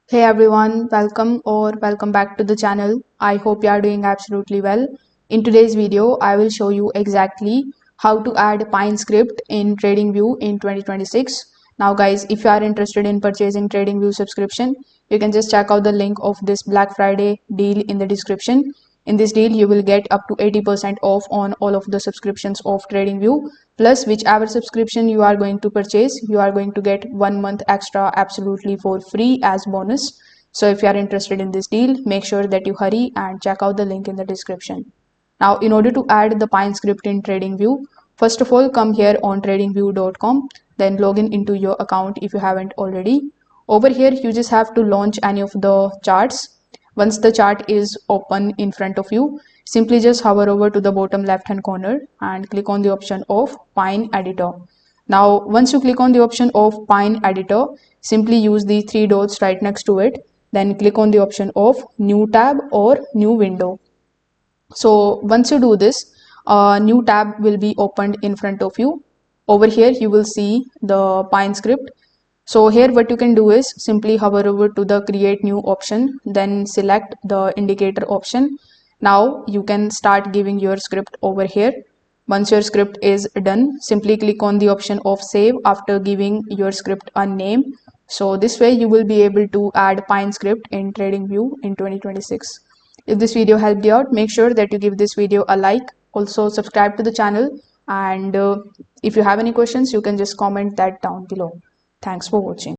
Hey everyone, welcome back to the channel. I hope you are doing absolutely well. In today's video, I will show you exactly how to add Pine script in TradingView in 2026. Now guys, if you are interested in purchasing TradingView subscription, you can just check out the link of this Black Friday deal in the description. In this deal, you will get up to 80% off on all of the subscriptions of TradingView. Plus, whichever subscription you are going to purchase, you are going to get 1 month extra absolutely for free as bonus. So if you are interested in this deal, make sure that you hurry and check out the link in the description. Now, in order to add the Pine script in TradingView, first of all, come here on tradingview.com, then log in into your account if you haven't already. Over here, you just have to launch any of the charts. Once the chart is open in front of you, simply just hover over to the bottom left hand corner and click on the option of Pine Editor. Now, once you click on the option of Pine Editor, simply use the three dots right next to it. Then click on the option of New tab or New window. So once you do this, a new tab will be opened in front of you. Over here, you will see the Pine script. So here what you can do is simply hover over to the create new option, then select the indicator option. Now you can start giving your script over here. Once your script is done, simply click on the option of save after giving your script a name. So this way you will be able to add Pine script in TradingView in 2026. If this video helped you out, make sure that you give this video a like. Also subscribe to the channel, and if you have any questions, you can just comment that down below. Thanks for watching.